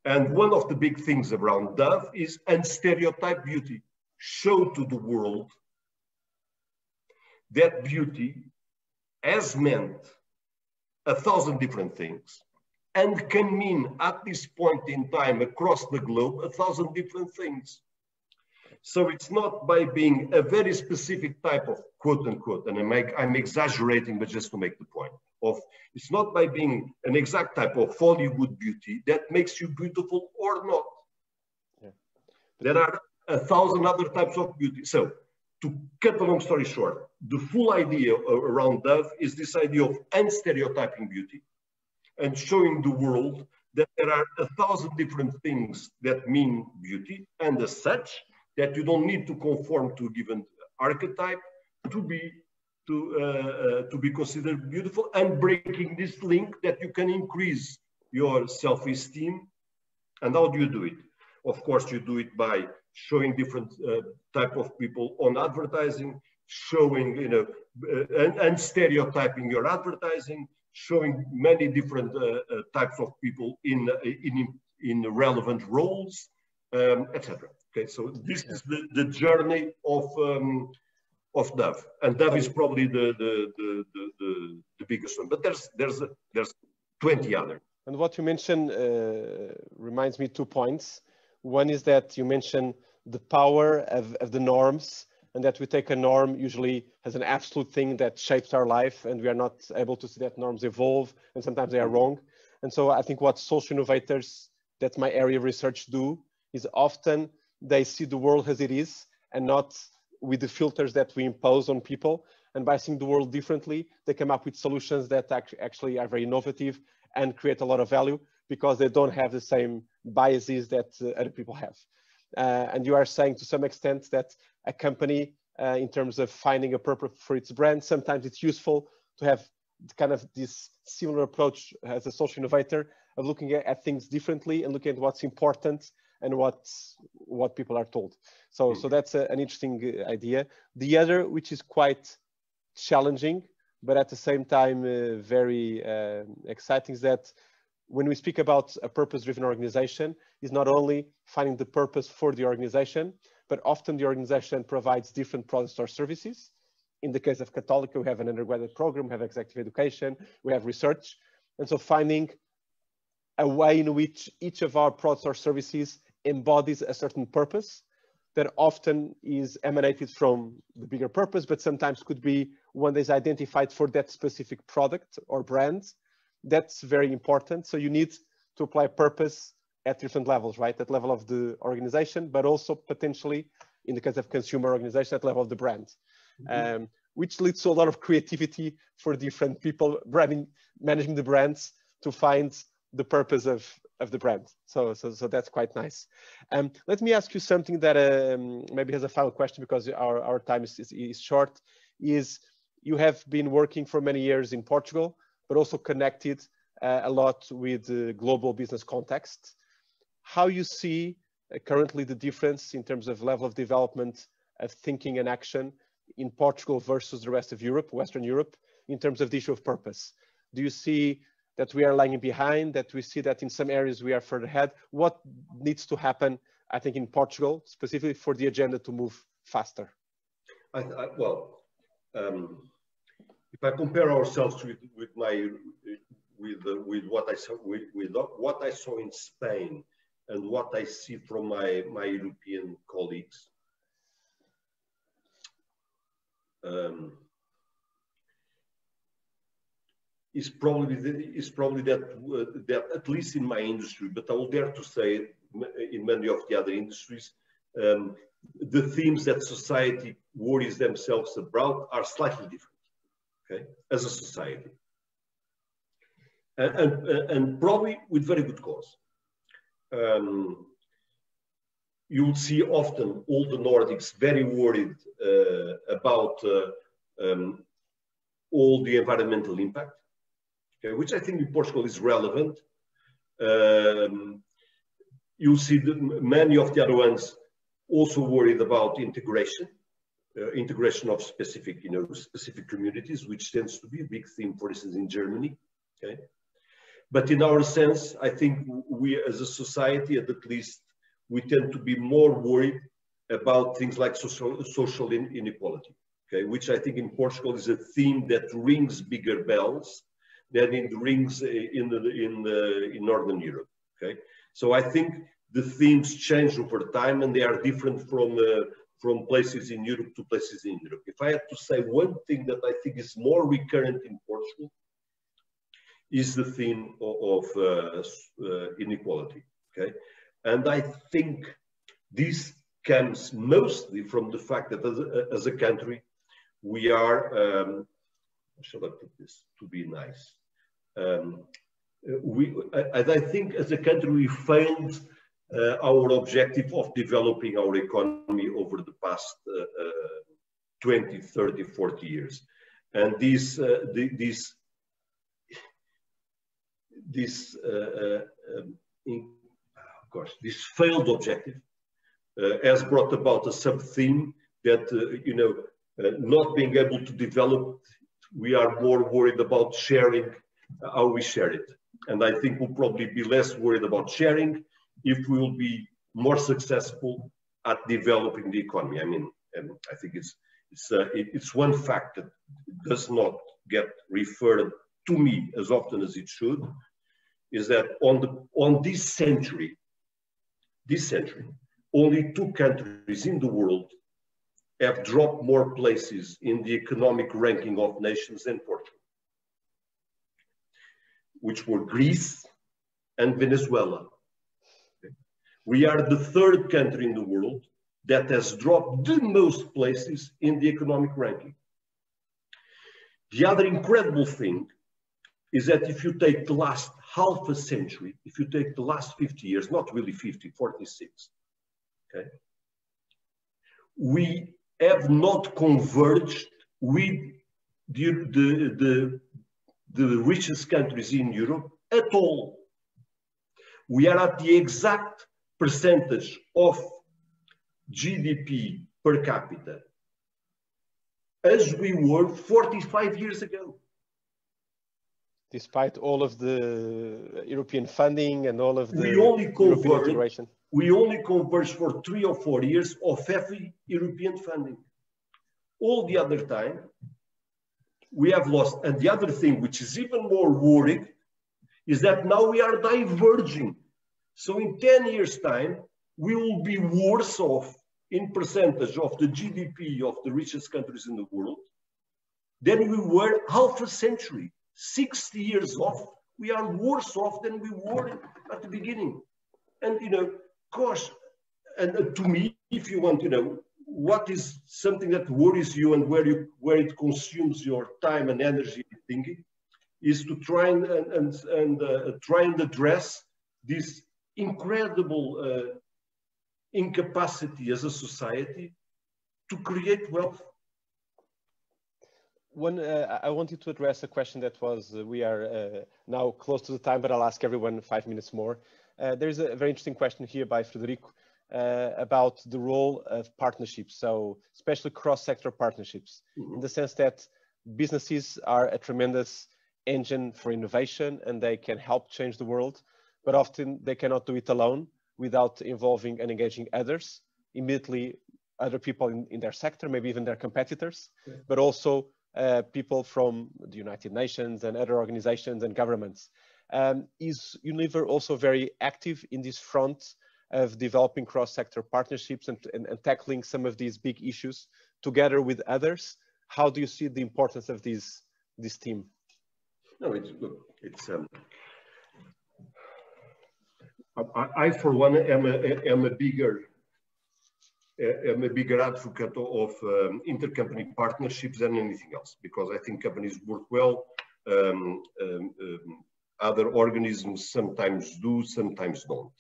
And one of the big things around Dove is unstereotyped beauty. Show to the world that beauty has meant 1,000 different things and can mean at this point in time across the globe 1,000 different things. So it's not by being a very specific type of quote unquote, and I'm exaggerating, but just to make the point of, it's not by being an exact type of Hollywood beauty that makes you beautiful or not. Yeah. There are 1,000 other types of beauty. So to cut a long story short, the full idea around Dove is this idea of unstereotyping beauty and showing the world that there are 1,000 different things that mean beauty, and as such, that you don't need to conform to a given archetype to be considered beautiful, and breaking this link that you can increase your self-esteem. And how do you do it? Of course, you do it by showing different type of people on advertising, showing, you know, and stereotyping your advertising, showing many different types of people in relevant roles, etc. Okay, so this is the journey of Dove, and Dove is probably the biggest one. But there's 20 other. And what you mentioned reminds me 2 points. One is that you mentioned the power of the norms, and that we take a norm usually as an absolute thing that shapes our life, and we are not able to see that norms evolve, and sometimes they are wrong. And so I think what social innovators, that's my area of research, do is often they see the world as it is and not with the filters that we impose on people. And by seeing the world differently, they come up with solutions that actually are very innovative and create a lot of value. because they don't have the same biases that other people have. And you are saying to some extent that a company, in terms of finding a purpose for its brand, sometimes it's useful to have kind of this similar approach as a social innovator of looking at things differently and looking at what's important and what people are told. So that's an interesting idea. The other, which is quite challenging, but at the same time very exciting, is that when we speak about a purpose-driven organization, is not only finding the purpose for the organization, but often the organization provides different products or services. In the case of Católica, we have an undergraduate program, we have executive education, we have research. And so finding a way in which each of our products or services embodies a certain purpose that often is emanated from the bigger purpose, but sometimes could be one that is identified for that specific product or brand. That's very important. So you need to apply purpose at different levels, right? At level of the organization, but also potentially, in the case of consumer organization, at level of the brand, which leads to a lot of creativity for different people managing the brands to find the purpose of the brand. So that's quite nice. Let me ask you something that maybe has a final question, because our time is short, is you have been working for many years in Portugal, but also connected a lot with the global business context. How you see currently the difference in terms of level of development of thinking and action in Portugal versus the rest of Europe, Western Europe, in terms of the issue of purpose? Do you see that we are lagging behind, that we see that in some areas we are further ahead? What needs to happen, I think, in Portugal, specifically for the agenda to move faster? If I compare ourselves with what I saw in Spain and what I see from my European colleagues, is probably that at least in my industry, but I will dare to say in many of the other industries, the themes that society worries themselves about are slightly different. Okay, as a society, and probably with very good cause. You will see often all the Nordics very worried about all the environmental impact, okay, which I think in Portugal is relevant. You'll see many of the other ones also worried about integration. Integration of specific communities, which tends to be a big theme, for instance, in Germany. Okay, but in our sense, I think we, as a society, at least, we tend to be more worried about things like social inequality. Okay, which I think in Portugal is a theme that rings bigger bells than it rings in Northern Europe. Okay, so I think the themes change over time, and they are different from places in Europe to places in Europe. If I had to say one thing that I think is more recurrent in Portugal, is the theme of inequality. Okay, and I think this comes mostly from the fact that as a country, we are, how shall I put this to be nice? I think as a country, we failed our objective of developing our economy over the past 20, 30, 40 years. And this failed objective has brought about a sub-theme that, not being able to develop, we are more worried about sharing how we share it. And I think we'll probably be less worried about sharing if we will be more successful at developing the economy. I mean, and I think it's one fact that does not get referred to me as often as it should, is that on this century, only 2 countries in the world have dropped more places in the economic ranking of nations than Portugal, which were Greece and Venezuela. We are the 3rd country in the world that has dropped the most places in the economic ranking. The other incredible thing is that if you take the last half a century, if you take the last 50 years, not really 50, 46, okay, we have not converged with the richest countries in Europe at all. We are at the exact percentage of GDP per capita as we were 45 years ago. Despite all of the European funding and all of the European integration. We only converged for 3 or 4 years of heavy European funding. All the other time, we have lost. And the other thing, which is even more worrying, is that now we are diverging. So in 10 years' time, we will be worse off in percentage of the GDP of the richest countries in the world than we were half a century. 60 years off, we are worse off than we were at the beginning. And, you know, gosh, and to me, if you want, you know, what is something that worries you and where it consumes your time and energy thinking, is to try and address this incredible incapacity as a society to create wealth. I wanted to address a question that was, we are now close to the time, but I'll ask everyone 5 minutes more. There's a very interesting question here by Frederico about the role of partnerships, so especially cross-sector partnerships, in the sense that businesses are a tremendous engine for innovation and they can help change the world, but often they cannot do it alone without involving and engaging others, immediately other people in their sector, maybe even their competitors, but also people from the United Nations and other organizations and governments. Is Unilever also very active in this front of developing cross-sector partnerships and tackling some of these big issues together with others? How do you see the importance of this team? No, I for one am a bigger advocate of intercompany partnerships than anything else, because I think companies work well. Other organisms sometimes do, sometimes don't.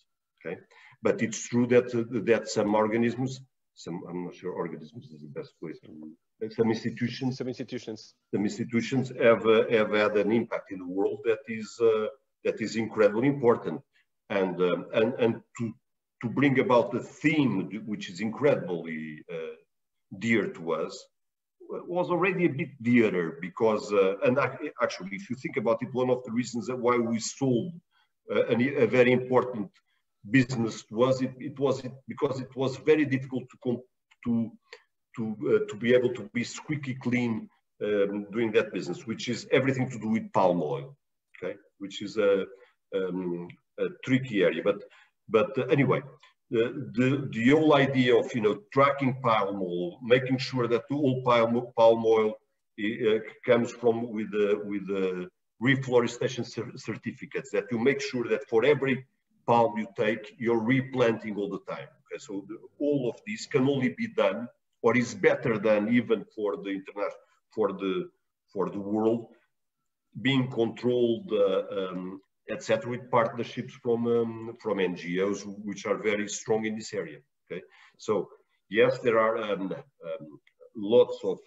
Okay, but it's true that some organisms, I'm not sure organisms is the best way to. Some institutions have had an impact in the world that is incredibly important, and to bring about the theme which is incredibly dear to us was already a bit dearer, because and actually, if you think about it, one of the reasons that why we sold a very important business to us, because it was very difficult to be able to be squeaky clean doing that business, which is everything to do with palm oil, okay, which is a tricky area. But anyway, the whole idea of, you know, tracking palm oil, making sure that all palm oil comes from with the reforestation certificates, that you make sure that for every palm you take, you're replanting all the time. Okay, so all of this can only be done, or is better than even for the international, for the world, being controlled, etc., with partnerships from NGOs, which are very strong in this area. Okay, so yes, there are lots of,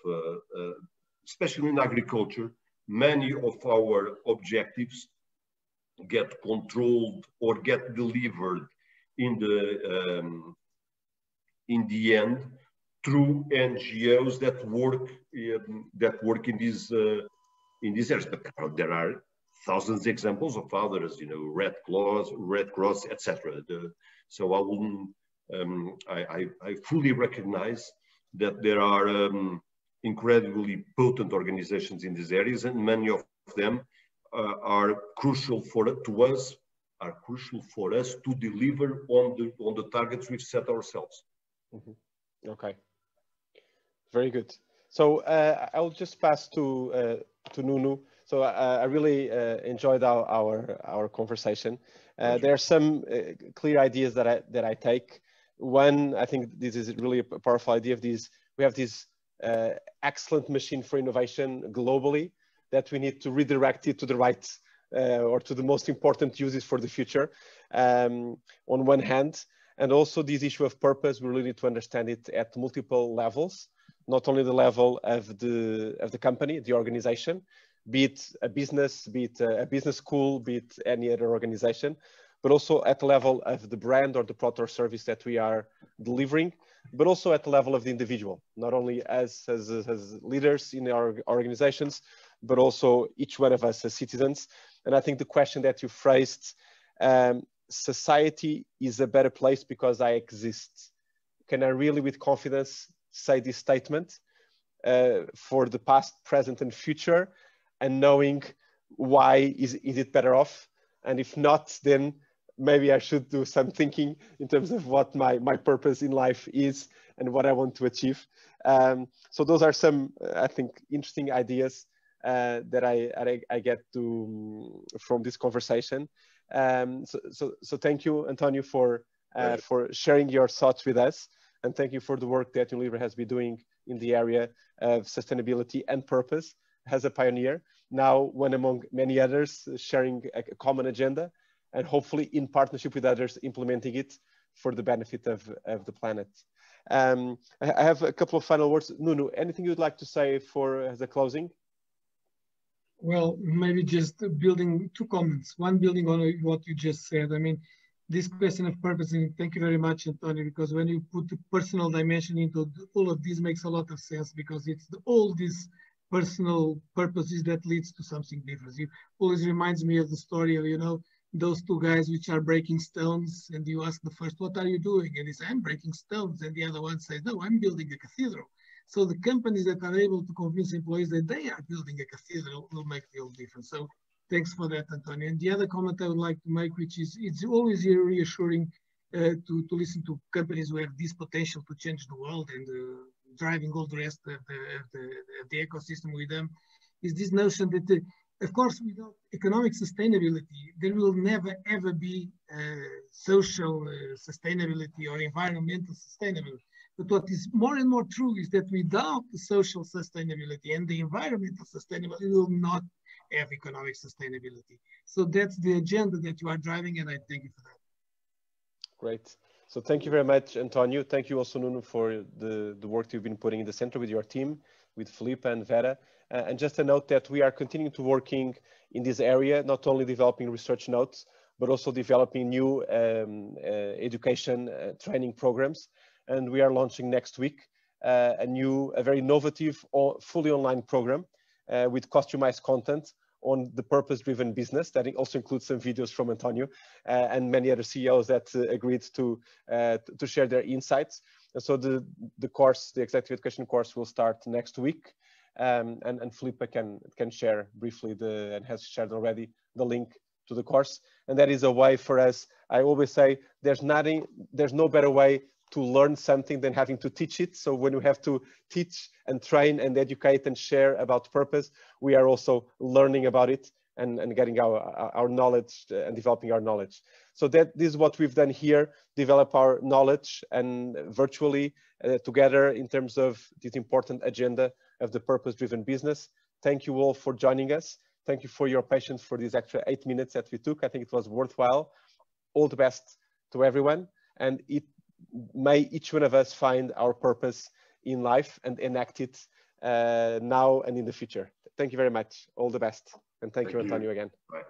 especially in agriculture, many of our objectives get controlled or get delivered in the end through NGOs that work in these areas. But there are thousands of examples of others, you know, Red Cross, etc. So I wouldn't. I fully recognize that there are incredibly potent organizations in these areas, and many of them are crucial for us to deliver on the targets we've set ourselves. Mm-hmm. Okay, very good. So I'll just pass to Nuno. So I really enjoyed our conversation. There are some clear ideas that I take. One, I think this is really a powerful idea of these. We have this excellent machine for innovation globally, that we need to redirect it to the right or to the most important uses for the future on one hand. And also this issue of purpose, we really need to understand it at multiple levels, not only the level of the company, the organization, be it a business, be it a business school, be it any other organization, but also at the level of the brand or the product or service that we are delivering, but also at the level of the individual, not only as leaders in our organizations, but also each one of us as citizens. And I think the question that you phrased, society is a better place because I exist. Can I really with confidence say this statement for the past, present, and future, and knowing why is it better off? And if not, then maybe I should do some thinking in terms of what my purpose in life is and what I want to achieve. So those are some, I think, interesting ideas that I get from this conversation. So thank you, Antonio, for sharing your thoughts with us, and thank you for the work that Unilever has been doing in the area of sustainability and purpose as a pioneer. Now, one among many others, sharing a common agenda, and hopefully in partnership with others, implementing it for the benefit of the planet. I have a couple of final words. Nuno, anything you'd like to say as a closing? Well, maybe just building two comments. One, building on what you just said. I mean, this question of purpose, and thank you very much, Antonio, because when you put the personal dimension into all of this, makes a lot of sense, because it's all these personal purposes that leads to something different. It always reminds me of the story of, you know, those two guys which are breaking stones, and you ask the first, what are you doing? And he says, I'm breaking stones. And the other one says, no, I'm building a cathedral. So the companies that are able to convince employees that they are building a cathedral will make the whole difference. So thanks for that, Antonio. And the other comment I would like to make, which is, it's always reassuring to listen to companies who have this potential to change the world and driving all the rest of the ecosystem with them, is this notion that, of course, without economic sustainability, there will never, ever be social sustainability or environmental sustainability. But what is more and more true is that without the social sustainability and the environmental sustainability, we will not have economic sustainability. So that's the agenda that you are driving, and I thank you for that. Great. So thank you very much, Antonio. Thank you also, Nuno, for the work you've been putting in the center with your team, with Felipe and Vera. And just a note that we are continuing to working in this area, not only developing research notes, but also developing new education training programs. And we are launching next week a very innovative, fully online program with customized content on the purpose-driven business. That also includes some videos from Antonio and many other CEOs that agreed to share their insights. And so the course, the executive education course, will start next week. And Felipe can share briefly and has shared already the link to the course. And that is a way for us. I always say there's no better way to learn something than having to teach it. So when we have to teach and train and educate and share about purpose, we are also learning about it and getting our knowledge and developing our knowledge. So this is what we've done here, develop our knowledge and virtually together in terms of this important agenda of the purpose-driven business. Thank you all for joining us. Thank you for your patience for these extra 8 minutes that we took. I think it was worthwhile. All the best to everyone. And may each one of us find our purpose in life and enact it now and in the future. Thank you very much. All the best. And thank you, Antonio, again. Bye.